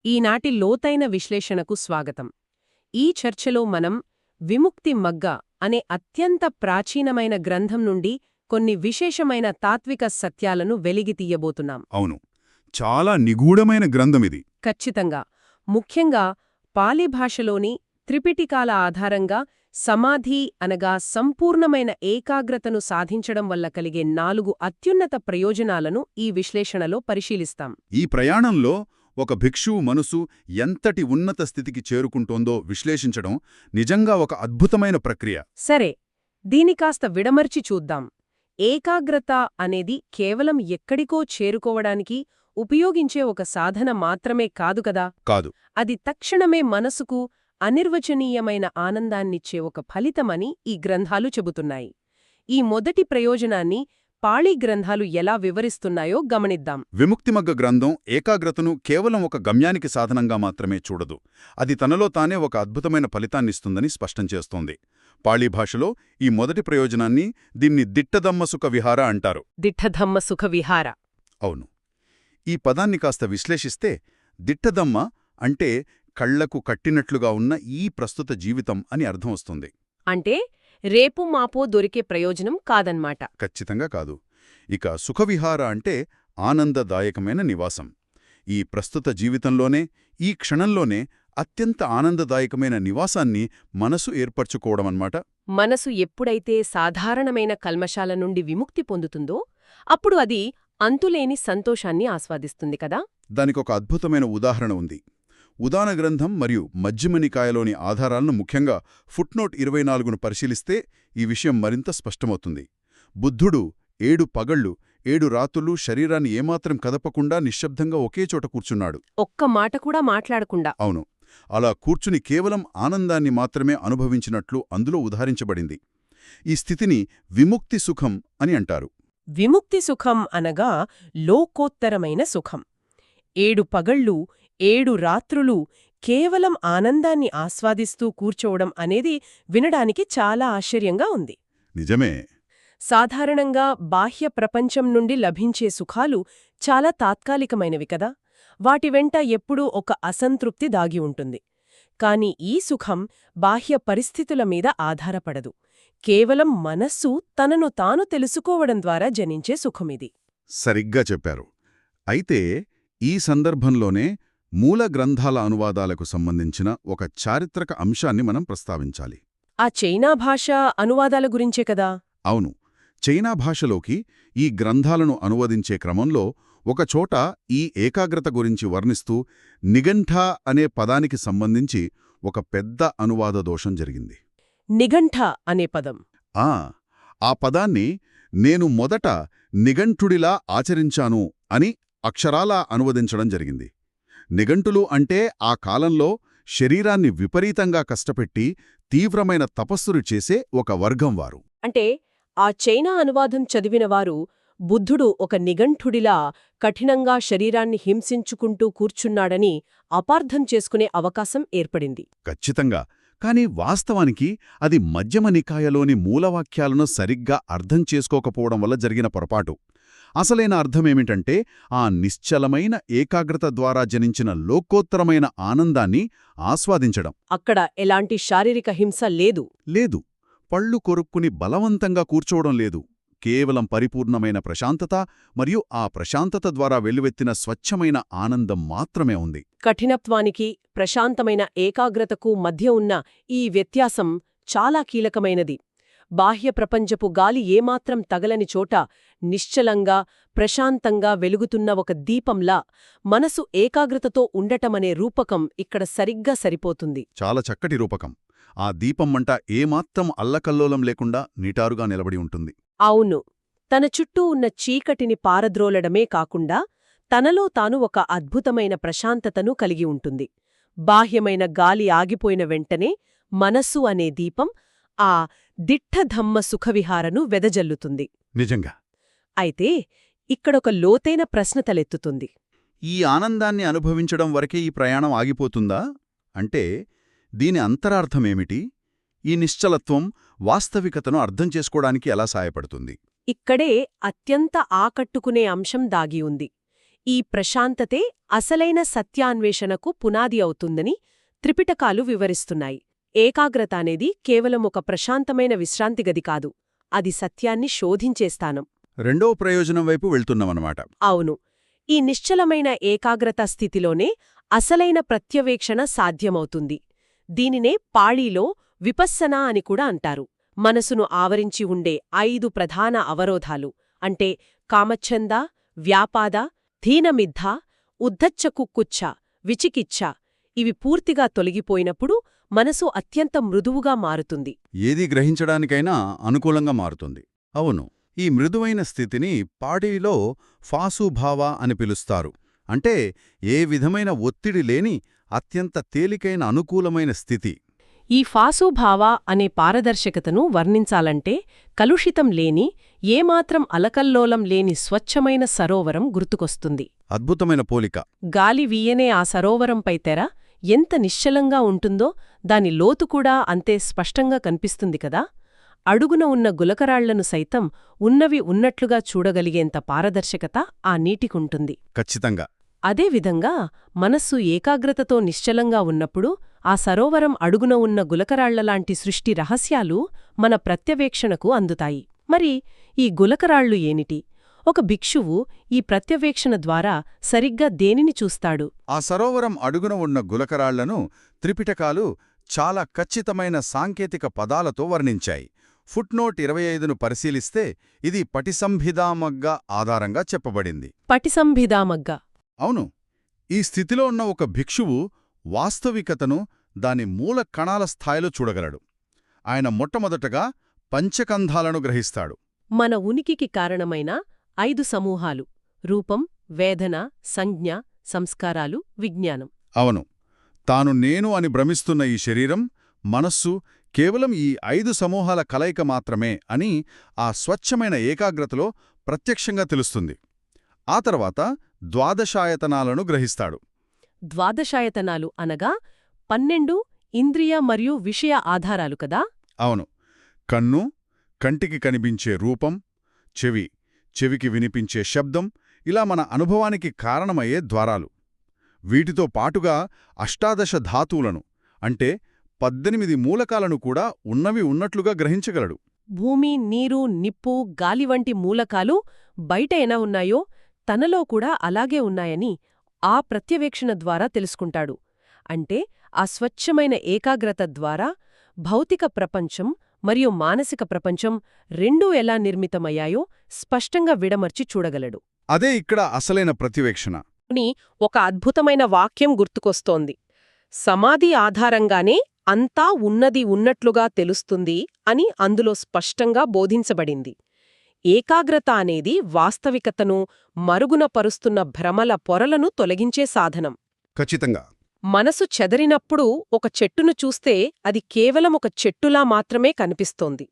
ఈనాటి లోతైన విశ్లేషణకు స్వాగతం. ఈ చర్చలో మనం విముక్తి మగ్గ అనే అత్యంత ప్రాచీనమైన గ్రంథం నుండి కొన్ని విశేషమైన తాత్విక సత్యాలను వెలిగితీయబోతున్నాం. అవును, చాలా నిగూఢమైన గ్రంథమిది. ఖచ్చితంగా. ముఖ్యంగా పాలీ భాషలోని త్రిపిటికాల ఆధారంగా సమాధి అనగా సంపూర్ణమైన ఏకాగ్రతను సాధించడం వల్ల కలిగే 4 అత్యున్నత ప్రయోజనాలను ఈ విశ్లేషణలో పరిశీలిస్తాం. ఈ ప్రయాణంలో ఒక భిక్షువు మనసు ఎంతటి ఉన్నత స్థితికి చేరుకుంటోందో విశ్లేషించడం నిజంగా ఒక అద్భుతమైన ప్రక్రియ. సరే, దీనికాస్త విడమర్చి చూద్దాం. ఏకాగ్రత అనేది కేవలం ఎక్కడికో చేరుకోవడానికి ఉపయోగించే ఒక సాధన మాత్రమే కాదు కదా. కాదు. అది తక్షణమే మనసుకు అనిర్వచనీయమైన ఆనందాన్నిచ్చే ఒక ఫలితమని ఈ గ్రంథాలు చెబుతున్నాయి. ఈ మొదటి ప్రయోజనాన్ని పాళీ గ్రంథాలు ఎలా వివరిస్తున్నాయో గమనిద్దాం. విముక్తిమగ్గ గ్రంథం ఏకాగ్రతను కేవలం ఒక గమ్యానికి సాధనంగా మాత్రమే చూడదు. అది తనలో తానే ఒక అద్భుతమైన ఫలితాన్నిస్తుందని స్పష్టం చేస్తోంది. పాళీ భాషలో ఈ మొదటి ప్రయోజనాన్ని దీన్ని దిట్టధమ్మ సుఖ విహార అంటారు. దిట్టధమ్మ సుఖ విహార. అవును. ఈ పదాన్ని కాస్త విశ్లేషిస్తే దిట్టధమ్మ అంటే కళ్లకు కట్టినట్లుగా ఉన్న ఈ ప్రస్తుత జీవితం అని అర్థం వస్తుంది. అంటే రేపు మాపో దొరికే ప్రయోజనం కాదన్మాట. ఖచ్చితంగా కాదు. ఇక సుఖవిహార అంటే ఆనందదాయకమైన నివాసం. ఈ ప్రస్తుత జీవితంలోనే, ఈ క్షణంలోనే అత్యంత ఆనందదాయకమైన నివాసాన్ని మనసు ఏర్పరచుకోవడమన్నమాట. మనసు ఎప్పుడైతే సాధారణమైన కల్మషాల నుండి విముక్తి పొందుతుందో అప్పుడు అది అంతులేని సంతోషాన్ని ఆస్వాదిస్తుంది కదా. దానికొక అద్భుతమైన ఉదాహరణ ఉంది. ఉదాన గ్రంథం మరియు మజ్జిమనికాయలోని ఆధారాలను, ముఖ్యంగా ఫుట్నోట్ 24ను పరిశీలిస్తే ఈ విషయం మరింత స్పష్టమవుతుంది. బుద్ధుడు 7 పగళ్లు 7 రాత్రులు శరీరాన్ని ఏమాత్రం కదపకుండా నిశ్శబ్దంగా ఒకేచోట కూర్చున్నాడు. ఒక్క మాట కూడా మాట్లాడకుండా. అవును. అలా కూర్చుని కేవలం ఆనందాన్ని మాత్రమే అనుభవించినట్లు అందులో ఉదాహరించబడింది. ఈ స్థితిని విముక్తి సుఖం అని అంటారు. విముక్తి సుఖం అనగా లోకోత్తరమైన సుఖం. 7 పగళ్లు 7 రాత్రులు కేవలం ఆనందాన్ని ఆస్వాదిస్తూ కూర్చోవడం అనేది వినడానికి చాలా ఆశ్చర్యంగా ఉంది. నిజమే. సాధారణంగా బాహ్య ప్రపంచం నుండి లభించే సుఖాలు చాలా తాత్కాలికమైనవి కదా. వాటి వెంట ఎప్పుడూ ఒక అసంతృప్తి దాగి ఉంటుంది. కాని ఈ సుఖం బాహ్య పరిస్థితుల మీద ఆధారపడదు. కేవలం మనస్సు తనను తాను తెలుసుకోవడం ద్వారా జనించే సుఖమిది. సరిగ్గా చెప్పారు. అయితే ఈ సందర్భంలోనే మూల గ్రంథాల అనువాదాలకు సంబంధించిన ఒక చారిత్రక అంశాన్ని మనం ప్రస్తావించాలి. ఆ చైనా భాష అనువాదాల గురించే కదా. అవును. చైనా భాషలోకి ఈ గ్రంథాలను అనువదించే క్రమంలో ఒకచోట ఈ ఏకాగ్రత గురించి వర్ణిస్తూ నిఘంఠ అనే పదానికి సంబంధించి ఒక పెద్ద అనువాద దోషం జరిగింది. నిఘంఠ అనే పదం. ఆ పదాన్ని నేను మొదట నిఘంఠుడిలా ఆచరించాను అని అక్షరాలా అనువదించడం జరిగింది. నిఘంటులు అంటే ఆ కాలంలో శరీరాన్ని విపరీతంగా కష్టపెట్టి తీవ్రమైన తపస్సులు చేసే ఒక వర్గం వారు. అంటే ఆ చైనా అనువాదం చదివినవారు బుద్ధుడు ఒక నిఘంఠుడిలా కఠినంగా శరీరాన్ని హింసించుకుంటూ కూర్చున్నాడని అపార్థం చేసుకునే అవకాశం ఏర్పడింది. ఖచ్చితంగా. కాని వాస్తవానికి అది మధ్యమ నికాయలోని మూలవాక్యాలను సరిగ్గా అర్థం చేసుకోకపోవడం వల్ల జరిగిన పొరపాటు. అసలైన అర్థమేమిటంటే ఆ నిశ్చలమైన ఏకాగ్రత ద్వారా జనించిన లోకోత్తరమైన ఆనందాన్ని ఆస్వాదించడం. అక్కడ ఎలాంటి శారీరక హింస లేదు. లేదు. పళ్ళు కొరుక్కుని బలవంతంగా కూర్చోవడం లేదు. కేవలం పరిపూర్ణమైన ప్రశాంతత మరియు ఆ ప్రశాంతత ద్వారా వెల్లువెత్తిన స్వచ్ఛమైన ఆనందం మాత్రమే ఉంది. కఠినత్వానికి ప్రశాంతమైన ఏకాగ్రతకు మధ్య ఉన్న ఈ వ్యత్యాసం చాలా కీలకమైనది. బాహ్య ప్రపంచపు గాలి ఏమాత్రం తగలని చోట నిశ్చలంగా ప్రశాంతంగా వెలుగుతున్న ఒక దీపంలా మనసు ఏకాగ్రతతో ఉండటమనే రూపకం ఇక్కడ సరిగ్గా సరిపోతుంది. చాలా చక్కటి రూపకం. ఆ దీపం మంట ఏమాత్రం అల్లకల్లోలం లేకుండా నిటారుగా నిలబడి ఉంటుంది. అవును. తన చుట్టూ ఉన్న చీకటిని పారద్రోలడమే కాకుండా తనలో తాను ఒక అద్భుతమైన ప్రశాంతతను కలిగి ఉంటుంది. బాహ్యమైన గాలి ఆగిపోయిన వెంటనే మనస్సు అనే దీపం ఆ దిట్టధమ్మ సుఖవిహారను వెదజల్లుతుంది. నిజంగా. అయితే ఇక్కడొక లోతైన ప్రశ్న తలెత్తుతుంది. ఈ ఆనందాన్ని అనుభవించడం వరకే ఈ ప్రయాణం ఆగిపోతుందా? అంటే దీని అంతరార్థమేమిటి? ఈ నిశ్చలత్వం వాస్తవికతను అర్థం చేసుకోవడానికి ఎలా సాయపడుతుంది? ఇక్కడే అత్యంత ఆకట్టుకునే అంశం దాగి ఉంది. ఈ ప్రశాంతతే అసలైన సత్యాన్వేషణకు పునాది అవుతుందని త్రిపిటకాలు వివరిస్తున్నాయి. ఏకాగ్రత అనేది కేవలం ఒక ప్రశాంతమైన విశ్రాంతి గది కాదు, అది సత్యాన్ని శోధించే స్థానం. రెండో ప్రయోజనం వైపు వెళ్తున్నామన్నమాట. అవును, ఈ నిశ్చలమైన ఏకాగ్రత స్థితిలోనే అసలైన ప్రత్యవేక్షణ సాధ్యమవుతుంది. దీనినే పాళీలో విపస్సనా అని కూడా అంటారు. మనసును ఆవరించి ఉండే 5 ప్రధాన అవరోధాలు అంటే కామచ్ఛంద, వ్యాపాద, ధీనమిద్ధ, ఉద్ధచ్చకుక్కుచ్ఛ, విచికిచ్ఛ ఇవి పూర్తిగా తొలగిపోయినప్పుడు మనసు అత్యంత మృదువుగా మారుతుంది. ఏది గ్రహించడానికైనా అనుకూలంగా మారుతుంది. అవును, ఈ మృదువైన స్థితిని పాడీలో ఫాసుభావ అని పిలుస్తారు. అంటే ఏ విధమైన ఒత్తిడి లేని అత్యంత తేలికైన అనుకూలమైన స్థితి. ఈ ఫాసుభావ అనే పారదర్శకతను వర్ణించాలంటే కలుషితం లేని, ఏమాత్రం అలకల్లోలం లేని స్వచ్ఛమైన సరోవరం గుర్తుకొస్తుంది. అద్భుతమైన పోలిక. గాలి వీయనే ఆ సరోవరంపై తెర ఎంత నిశ్చలంగా ఉంటుందో దాని లోతు కూడా అంతే స్పష్టంగా కనిపిస్తుంది కదా. అడుగున ఉన్న గులకరాళ్లను సైతం ఉన్నవి ఉన్నట్లుగా చూడగలిగేంత పారదర్శకత ఆ నీటికుంటుంది. ఖచ్చితంగా. అదేవిధంగా మనస్సు ఏకాగ్రతతో నిశ్చలంగా ఉన్నప్పుడు ఆ సరోవరం అడుగున ఉన్న గులకరాళ్లలాంటి సృష్టి రహస్యాలు మన ప్రత్యవేక్షణకు అందుతాయి. మరి ఈ గులకరాళ్లు ఏమిటి? ఒక భిక్షువు ఈ ప్రత్యవేక్షణ ద్వారా సరిగ్గా దేనిని చూస్తాడు? ఆ సరోవరం అడుగున ఉన్న గులకరాళ్లను త్రిపిటకాలు చాలా ఖచ్చితమైన సాంకేతిక పదాలతో వర్ణించాయి. ఫుట్నోట్ 25ను పరిశీలిస్తే ఇది పటిసంభిదామగ్గ ఆధారంగా చెప్పబడింది. పటిసంభిదామగ్గ. అవును, ఈ స్థితిలో ఉన్న ఒక భిక్షువు వాస్తవికతను దాని మూల కణాల స్థాయిలో చూడగలడు. ఆయన మొట్టమొదటగా పంచకంధాలను గ్రహిస్తాడు. మన ఉనికికి కారణమైన 5 సమూహాలు: రూపం, వేదన, సంజ్ఞ, సంస్కారాలు, విజ్ఞానం. అవును, తాను నేను అని భ్రమిస్తున్న ఈ శరీరం, మనస్సు కేవలం ఈ 5 సమూహాల కలయిక మాత్రమే అని ఆ స్వచ్ఛమైన ఏకాగ్రతలో ప్రత్యక్షంగా తెలుస్తుంది. ఆ తర్వాత ద్వాదశాయతనాలను గ్రహిస్తాడు. ద్వాదశాయతనాలు అనగా 12 ఇంద్రియ మరియు విషయ ఆధారాలు కదా. అవును, కన్ను, కంటికి కనిపించే రూపం, చెవి, చెవికి వినిపించే శబ్దం, ఇలా మన అనుభవానికి కారణమయ్యే ద్వారాలు. వీటితో పాటుగా అష్టాదశ ధాతువులను అంటే 18 మూలకాలను కూడా ఉన్నవి ఉన్నట్లుగా గ్రహించగలడు. భూమి, నీరు, నిప్పు, గాలి వంటి మూలకాలు బయట ఎలా ఉన్నాయో తనలో కూడా అలాగే ఉన్నాయని ఆ ప్రత్యవేక్షణ ద్వారా తెలుసుకుంటాడు. అంటే ఆ స్వచ్ఛమైన ఏకాగ్రత ద్వారా భౌతిక ప్రపంచం మరియు మానసిక ప్రపంచం రెండూ ఎలా నిర్మితమయ్యాయో స్పష్టంగా విడమర్చి చూడగలడు. అదే ఇక్కడ అసలైన ప్రత్యవేక్షణ. ఒక అద్భుతమైన వాక్యం గుర్తుకొస్తోంది. సమాధి ఆధారంగానే అంతా ఉన్నది ఉన్నట్లుగా తెలుస్తుంది అని అందులో స్పష్టంగా బోధించబడింది. ఏకాగ్రత అనేది వాస్తవికతను మరుగున పరుస్తున్న భ్రమల పొరలను తొలగించే సాధనం. ఖచ్చితంగా. మనసు చెదరినప్పుడు ఒక చెట్టును చూస్తే అది కేవలం ఒక చెట్టులా మాత్రమే కనిపిస్తోంది.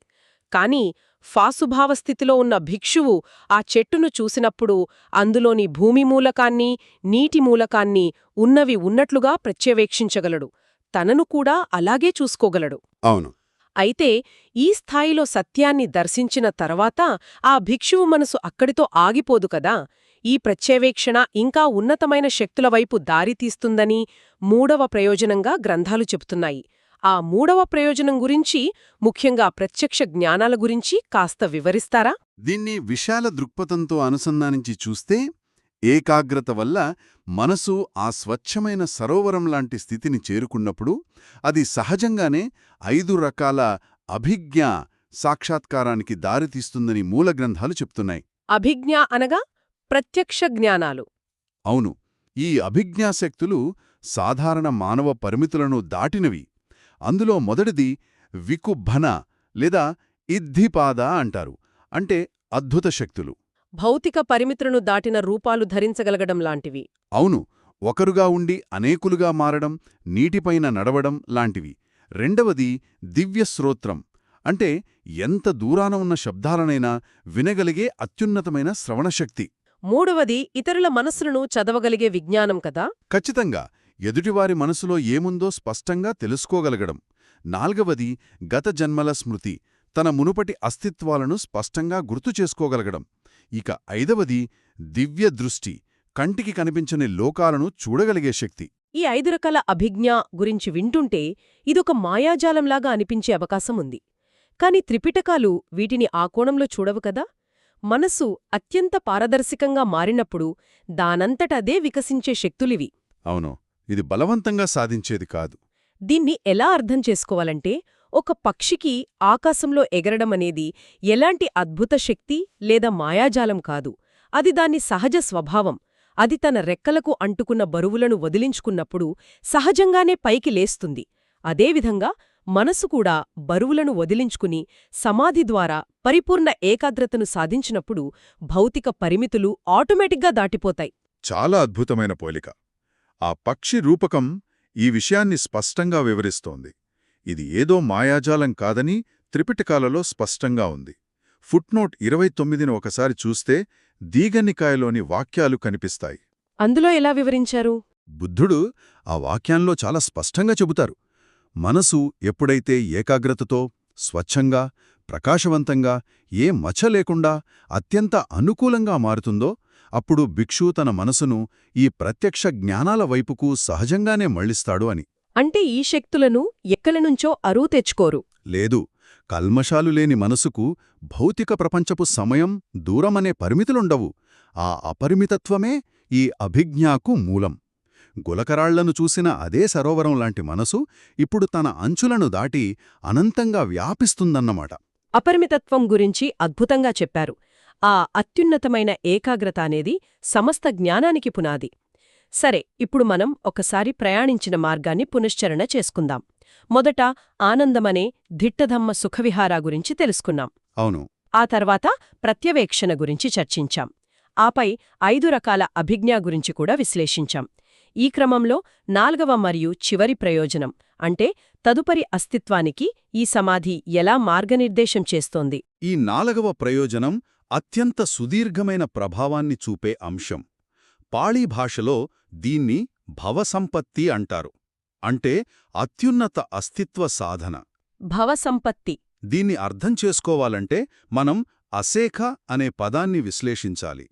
కాని ఫాసుభావస్థితిలో ఉన్న భిక్షువు ఆ చెట్టును చూసినప్పుడు అందులోని భూమి మూలకాన్ని, నీటి మూలకాన్ని ఉన్నవి ఉన్నట్లుగా ప్రత్యవేక్షించగలడు. తనను కూడా అలాగే చూసుకోగలడు. అవును. అయితే ఈ స్థాయిలో సత్యాన్ని దర్శించిన తర్వాత ఆ భిక్షువు మనసు అక్కడితో ఆగిపోదు కదా. ఈ ప్రత్యవేక్షణ ఇంకా ఉన్నతమైన శక్తుల వైపు దారితీస్తుందని 3వ ప్రయోజనంగా గ్రంథాలు చెబుతున్నాయి. ఆ 3వ ప్రయోజనం గురించి, ముఖ్యంగా ప్రత్యక్ష జ్ఞానాల గురించి కాస్త వివరిస్తారా? దీన్ని విశాల దృక్పథంతో అనుసంధానించి చూస్తే, ఏకాగ్రత వల్ల మనసు ఆ స్వచ్ఛమైన సరోవరం లాంటి స్థితిని చేరుకున్నప్పుడు అది సహజంగానే 5 రకాల అభిజ్ఞా సాక్షాత్కారానికి దారితీస్తుందని మూల గ్రంథాలు చెప్తున్నాయి. అభిజ్ఞ అనగా ప్రత్యక్ష జ్ఞానాలు. అవును, ఈ అభిజ్ఞాశక్తులు సాధారణ మానవ పరిమితులను దాటినవి. అందులో మొదటిది వికుబ్బన లేదా ఇద్ధిపాద అంటారు. అంటే అద్భుత శక్తులు. భౌతిక పరిమితులను దాటిన రూపాలు ధరించగలగడం లాంటివి. అవును, ఒకరుగా ఉండి అనేకులుగా మారడం, నీటిపైన నడవడం లాంటివి. రెండవది దివ్యశ్రోత్రం. అంటే ఎంత దూరాన ఉన్న శబ్దాలనైనా వినగలిగే అత్యున్నతమైన శ్రవణశక్తి. మూడవది ఇతరుల మనస్సులను చదవగలిగే విజ్ఞానం కదా. ఖచ్చితంగా, ఎదుటివారి మనసులో ఏముందో స్పష్టంగా తెలుసుకోగలగడం. నాల్గవది గత జన్మల స్మృతి, తన మునుపటి అస్తిత్వాలను స్పష్టంగా గుర్తుచేసుకోగలగడం. ఇక 5వది దివ్య దృష్టి, కంటికి కనిపించని లోకాలను చూడగలిగే శక్తి. ఈ 5 రకాల అభిజ్ఞ గురించి వింటుంటే ఇదొక మాయాజాలంలాగా అనిపించే అవకాశం ఉంది. కాని త్రిపిటకాలు వీటిని ఆ కోణంలో చూడవు కదా. మనసు అత్యంత పారదర్శకంగా మారినప్పుడు దానంతటదే వికసించే శక్తులివి. అవును, ఇది బలవంతంగా సాధించేది కాదు. దీన్ని ఎలా అర్థం చేసుకోవాలంటే, ఒక పక్షికి ఆకాశంలో ఎగరడమనేది ఎలాంటి అద్భుత శక్తి లేదా మాయాజాలం కాదు. అది దాని సహజ స్వభావం. అది తన రెక్కలకు అంటుకున్న బరువులను వదిలించుకున్నప్పుడు సహజంగానే పైకి లేస్తుంది. అదేవిధంగా మనసు కూడా బరువులను వదిలించుకుని సమాధి ద్వారా పరిపూర్ణ ఏకాగ్రతను సాధించినప్పుడు భౌతిక పరిమితులు ఆటోమేటిక్గా దాటిపోతాయి. చాలా అద్భుతమైన పోలిక. ఆ పక్షి రూపకం ఈ విషయాన్ని స్పష్టంగా వివరిస్తోంది. ఇది ఏదో మాయాజాలం కాదని త్రిపిటకాలలో స్పష్టంగా ఉంది. ఫుట్నోట్ 29ని ఒకసారి చూస్తే దీగనికాయలోని వాక్యాలు కనిపిస్తాయి. అందులో ఎలా వివరించారు? బుద్ధుడు ఆ వాక్యాంలో చాలా స్పష్టంగా చెబుతారు. మనసు ఎప్పుడైతే ఏకాగ్రతతో, స్వచ్ఛంగా, ప్రకాశవంతంగా, ఏ మచ్చ లేకుండా అత్యంత అనుకూలంగా మారుతుందో అప్పుడు భిక్షు తన మనసును ఈ ప్రత్యక్ష జ్ఞానాల వైపుకు సహజంగానే మళ్లిస్తాడు అని. అంటే ఈ శక్తులను ఎక్కలనుంచో అరువు తెచ్చుకోరు. లేదు, కల్మషాలు లేని మనసుకు భౌతిక ప్రపంచపు సమయం, దూరమనే పరిమితులుండవు. ఆ అపరిమితత్వమే ఈ అభిజ్ఞాకు మూలం. గులకరాళ్లను చూసిన అదే సరోవరం లాంటి మనసు ఇప్పుడు తన అంచులను దాటి అనంతంగా వ్యాపిస్తుందన్నమాట. అపరిమితత్వం గురించి అద్భుతంగా చెప్పారు. ఆ అత్యున్నతమైన ఏకాగ్రత అనేది సమస్త జ్ఞానానికి పునాది. సరే, ఇప్పుడు మనం ఒకసారి ప్రయాణించిన మార్గాన్ని పునశ్చరణ చేసుకుందాం. మొదట ఆనందమనే దిట్టధమ్మ సుఖవిహార గురించి తెలుసుకున్నాం. అవును. ఆ తర్వాత ప్రత్యవేక్షణ గురించి చర్చించాం. ఆపై 5 రకాల అభిజ్ఞా గురించి కూడా విశ్లేషించాం. ఈ క్రమంలో 4వ మరియు చివరి ప్రయోజనం అంటే తదుపరి అస్తిత్వానికి ఈ సమాధి ఎలా మార్గనిర్దేశం చేస్తోంది. ఈ 4వ ప్రయోజనం అత్యంత సుదీర్ఘమైన ప్రభావాన్ని చూపే అంశం. పాళీ భాషలో దీన్ని భవసంపత్తి అంటారు. అంటే అత్యున్నత అస్తిత్వ సాధన. భవసంపత్తి. దీన్ని అర్థం చేసుకోవాలంటే మనం అసేఖ అనే పదాన్ని విశ్లేషించాలి.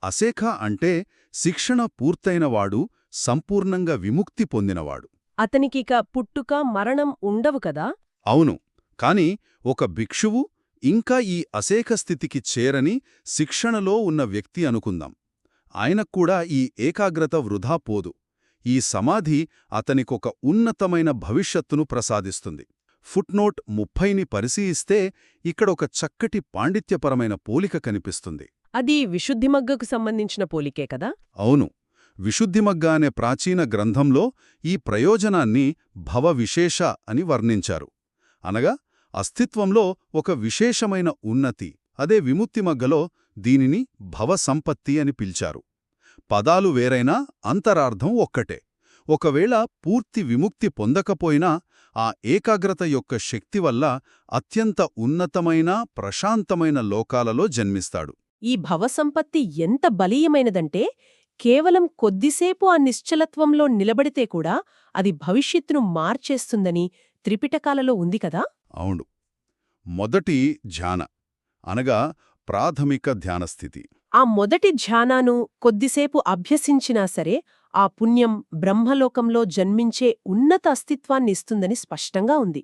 అసేఖ అంటే శిక్షణ పూర్తయినవాడు, సంపూర్ణంగా విముక్తి పొందినవాడు. అతనికిక పుట్టుక మరణం ఉండవు కదా. అవును, కాని ఒక భిక్షువు ఇంకా ఈ అసేఖ స్థితికి చేరని శిక్షణలో ఉన్న వ్యక్తి అనుకుందాం. ఆయనక్కూడా ఈ ఏకాగ్రత వృధా పోదు. ఈ సమాధి అతనికొక ఉన్నతమైన భవిష్యత్తును ప్రసాదిస్తుంది. ఫుట్నోట్ 30ని పరిశీలిస్తే ఇక్కడొక చక్కటి పాండిత్యపరమైన పోలిక కనిపిస్తుంది. అది విశుద్ధిమగ్గకు సంబంధించిన పోలికే కదా. అవును, విశుద్ధిమగ్గ అనే ప్రాచీన గ్రంథంలో ఈ ప్రయోజనాన్ని భవవిశేష అని వర్ణించారు. అనగా అస్తిత్వంలో ఒక విశేషమైన ఉన్నతి. అదే విముక్తిమగ్గలో దీనిని భవసంపత్తి అని పిలిచారు. పదాలు వేరైనా అంతరార్థం ఒక్కటే. ఒకవేళ పూర్తి విముక్తి పొందకపోయినా ఆ ఏకాగ్రత యొక్క శక్తి వల్ల అత్యంత ఉన్నతమైన, ప్రశాంతమైన లోకాలలో జన్మిస్తాడు. ఈ భవసంపత్తి ఎంత బలీయమైనదంటే కేవలం కొద్దిసేపు ఆ నిశ్చలత్వంలో నిలబడితే కూడా అది భవిష్యత్తును మార్చేస్తుందని త్రిపిటకాలలో ఉంది కదా. అవును. మొదటి ధ్యాన అనగా ప్రాథమిక ధ్యానస్థితి. ఆ మొదటి ధ్యానాను కొద్దిసేపు అభ్యసించినా సరే ఆ పుణ్యం బ్రహ్మలోకంలో జన్మించే ఉన్నత అస్తిత్వాన్నిస్తుందని స్పష్టంగా ఉంది.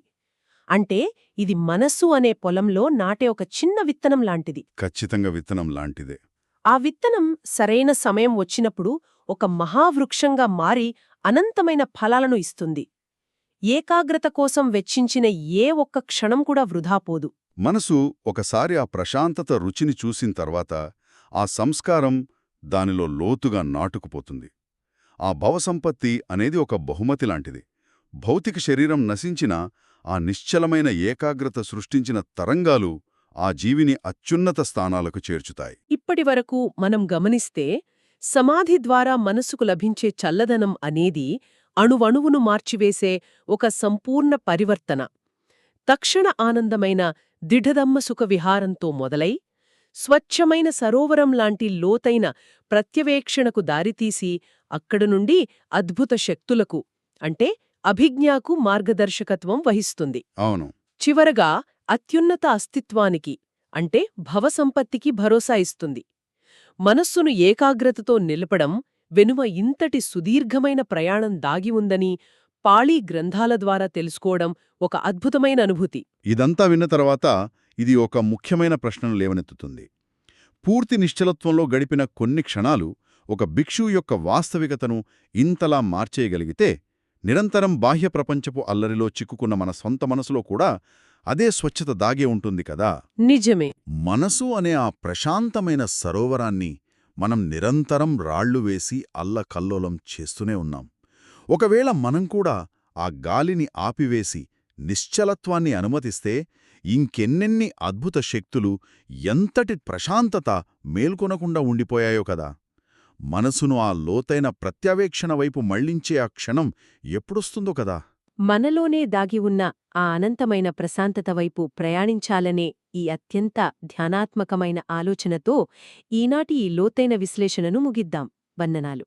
అంటే ఇది మనస్సు అనే పొలంలో నాటే ఒక చిన్న విత్తనం లాంటిది. ఖచ్చితంగా విత్తనం లాంటిదే. ఆ విత్తనం సరైన సమయం వచ్చినప్పుడు ఒక మహావృక్షంగా మారి అనంతమైన ఫలాలను ఇస్తుంది. ఏకాగ్రత కోసం వెచ్చించిన ఏ ఒక్క క్షణం కూడా వృధాపోదు. మనసు ఒకసారి ఆ ప్రశాంతత రుచిని చూసిన తర్వాత ఆ సంస్కారం దానిలో లోతుగా నాటుకుపోతుంది. ఆ భవసంపత్తి అనేది ఒక బహుమతి లాంటిది. భౌతిక శరీరం నశించినా ఆ నిశ్చలమైన ఏకాగ్రత సృష్టించిన తరంగాలు ఆ జీవిని అత్యున్నత స్థానాలకు చేర్చుతాయి. ఇప్పటివరకు మనం గమనిస్తే సమాధి ద్వారా మనసుకు లభించే చల్లదనం అనేది అణువణువును మార్చివేసే ఒక సంపూర్ణ పరివర్తన. తక్షణ ఆనందమైన దిఢదమ్మ సుఖ విహారంతో మొదలై స్వచ్ఛమైన సరోవరం లాంటి లోతైన ప్రత్యవేక్షణకు దారితీసి అక్కడనుండి అద్భుత శక్తులకు అంటే అభిజ్ఞాకు మార్గదర్శకత్వం వహిస్తుంది. అవును. చివరగా అత్యున్నత అస్తిత్వానికి అంటే భవసంపత్తికి భరోసా ఇస్తుంది. మనస్సును ఏకాగ్రతతో నిలపడం వెనుమ ఇంతటి సుదీర్ఘమైన ప్రయాణం దాగి ఉందని పాళీ గ్రంథాల ద్వారా తెలుసుకోవడం ఒక అద్భుతమైన అనుభూతి. ఇదంతా విన్న తర్వాత ఇది ఒక ముఖ్యమైన ప్రశ్నను లేవనెత్తుతుంది. పూర్తి నిశ్చలత్వంలో గడిపిన కొన్ని క్షణాలు ఒక భిక్షువు యొక్క వాస్తవికతను ఇంతలా మార్చేయగలిగితే, నిరంతరం బాహ్య ప్రపంచపు అల్లరిలో చిక్కుకున్న మన సొంత మనసులో కూడా అదే స్వచ్ఛత దాగే ఉంటుంది కదా. నిజమే. మనసు అనే ఆ ప్రశాంతమైన సరోవరాన్ని మనం నిరంతరం రాళ్లు వేసి అల్లకల్లోలం చేస్తూనే ఉన్నాం. ఒకవేళ మనం కూడా ఆ గాలిని ఆపివేసి నిశ్చలత్వాన్ని అనుమతిస్తే ఇంకెన్నెన్ని అద్భుత శక్తులు, ఎంతటి ప్రశాంతత మేల్కొనకుండా ఉండిపోయాయో కదా. మనసును ఆ లోతైన ప్రత్యవేక్షణ వైపు మళ్లించే ఆ క్షణం ఎప్పుడొస్తుందో కదా. మనలోనే దాగి ఉన్న ఆ అనంతమైన ప్రశాంతత వైపు ప్రయాణించాలనే ఈ అత్యంత ధ్యానాత్మకమైన ఆలోచనతో ఈనాటి ఈ లోతైన విశ్లేషణను ముగిద్దాం. వందనాలు.